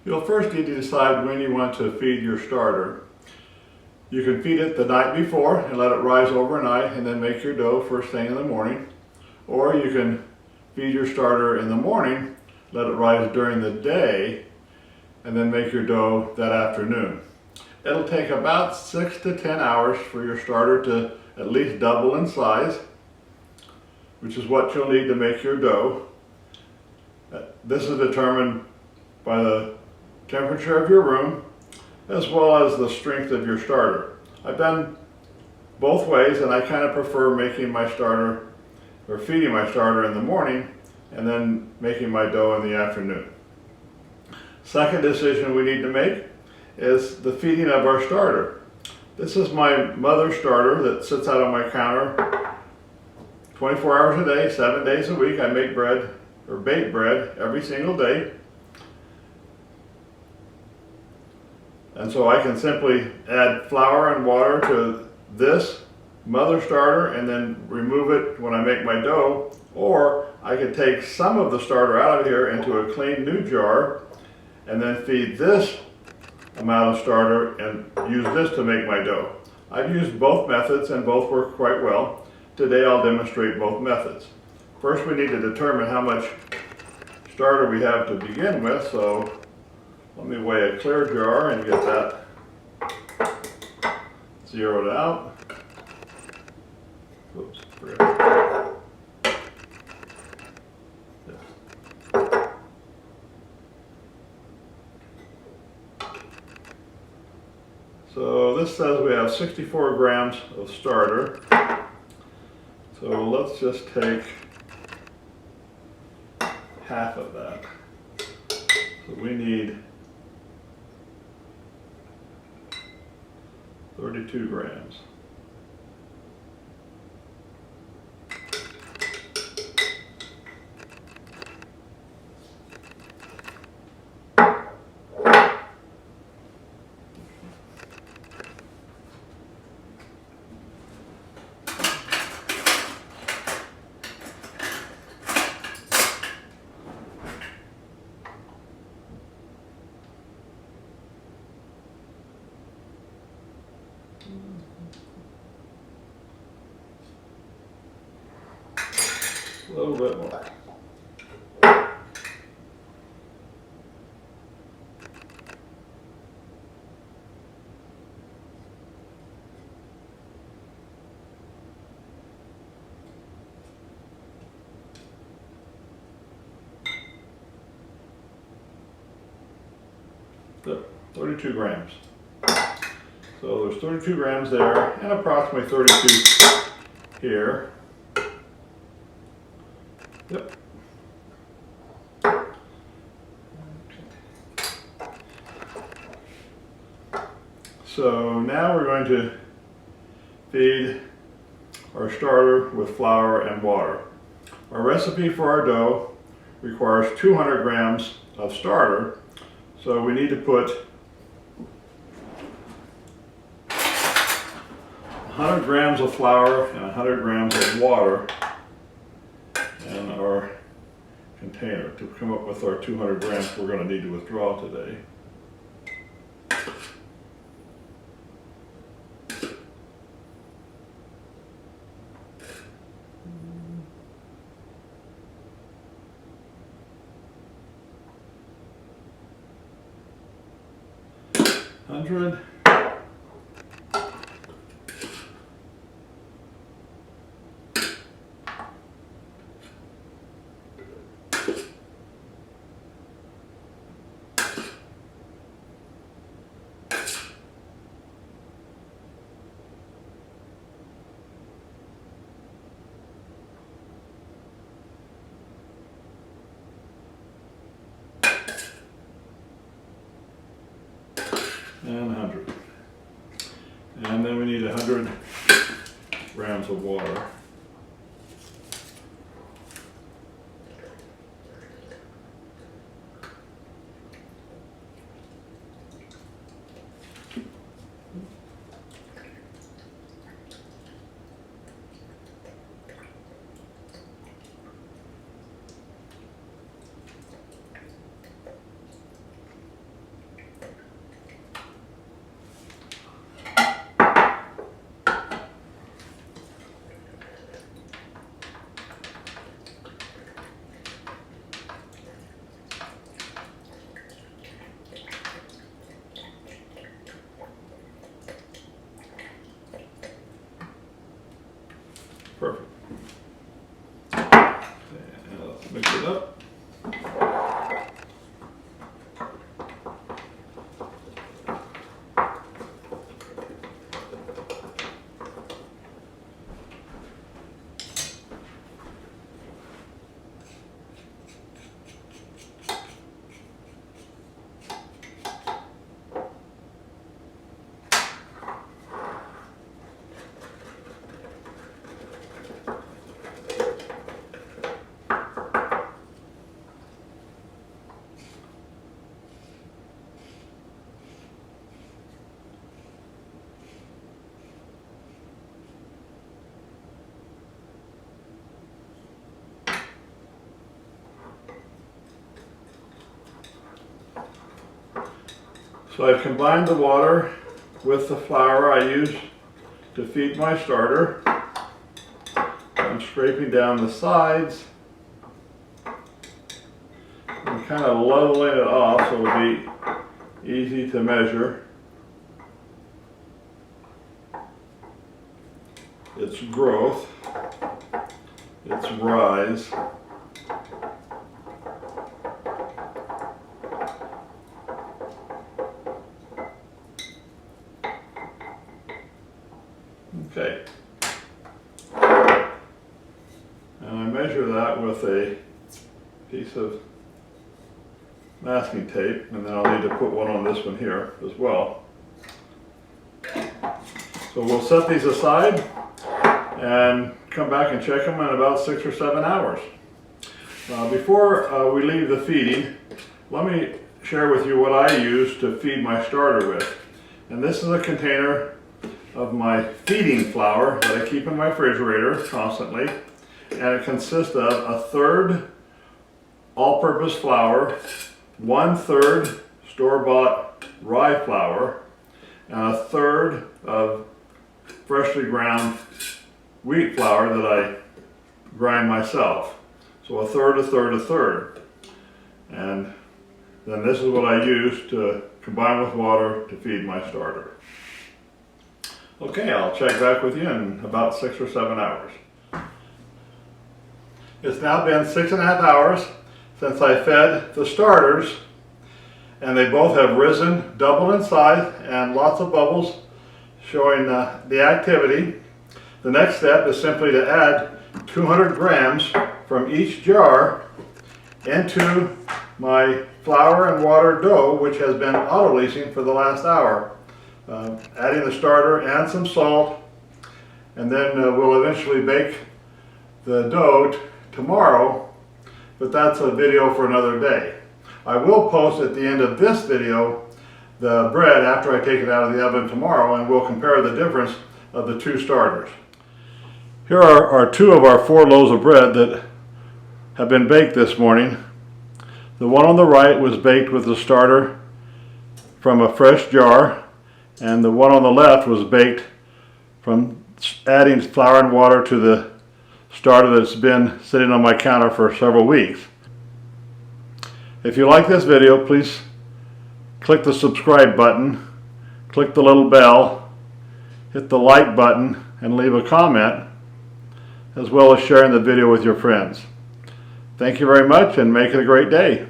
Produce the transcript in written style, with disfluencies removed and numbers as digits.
You'll first need to decide when you want to feed your starter. You can feed it the night before and let it rise overnight and then make your dough first thing in the morning. Or you can feed your starter in the morning, let it rise during the day, and then make your dough that afternoon. It'll take about 6 to 10 hours for your starter to at least double in size, which is what you'll need to make your dough. This is determined by the temperature of your room as well as the strength of your starter. I've done both ways, and I kind of prefer making my starter or feeding my starter in the morning and then making my dough in the afternoon. Second decision we need to make is the feeding of our starter. This is my mother starter that sits out on my counter 24 hours a day, 7 days a week. I make bread or bake bread every single day. And so I can simply add flour and water to this mother starter and then remove it when I make my dough, or I could take some of the starter out of here into a clean new jar and then feed this amount of starter and use this to make my dough. I've used both methods and both work quite well. Today I'll demonstrate both methods. First we need to determine how much starter we have to begin with, so let me weigh a clear jar and get that zeroed out. Oops, forgot. So this says we have 64 grams of starter. So let's just take half of that. So we need 32 grams. A little bit more. So 32 grams. So there's 32 grams there and approximately 32 here. Yep. Okay. So now we're going to feed our starter with flour and water. Our recipe for our dough requires 200 grams of starter, so we need to put 100 grams of flour and 100 grams of water in our container to come up with our 200 grams we're going to need to withdraw today. $100. And 100. And then we need 100 grams of water. So I've combined the water with the flour I use to feed my starter. I'm scraping down the sides and kind of leveling it off so it'll be easy to measure its growth, its rise. Okay, and I measure that with a piece of masking tape, and then I'll need to put one on this one here as well. So we'll set these aside and come back and check them in about 6 or 7 hours. Before we leave the feeding, let me share with you what I use to feed my starter with. And this is a container of my feeding flour that I keep in my refrigerator constantly, and it consists of 1/3 all-purpose flour, 1/3 store-bought rye flour, and 1/3 of freshly ground wheat flour that I grind myself. So 1/3, 1/3, 1/3. And then this is what I use to combine with water to feed my starter. Okay, I'll check back with you in about 6 or 7 hours. It's now been 6.5 hours since I fed the starters, and they both have risen double in size and lots of bubbles showing the activity. The next step is simply to add 200 grams from each jar into my flour and water dough, which has been auto-leasing for the last hour. Adding the starter and some salt, and then we'll eventually bake the dough tomorrow, but that's a video for another day. I will post at the end of this video the bread after I take it out of the oven tomorrow, and we'll compare the difference of the two starters. Here are 2 of our 4 loaves of bread that have been baked this morning. The one on the right was baked with the starter from a fresh jar, and the one on the left was baked from adding flour and water to the starter that's been sitting on my counter for several weeks. If you like this video, please click the subscribe button, click the little bell, hit the like button, and leave a comment, as well as sharing the video with your friends. Thank you very much, and make it a great day.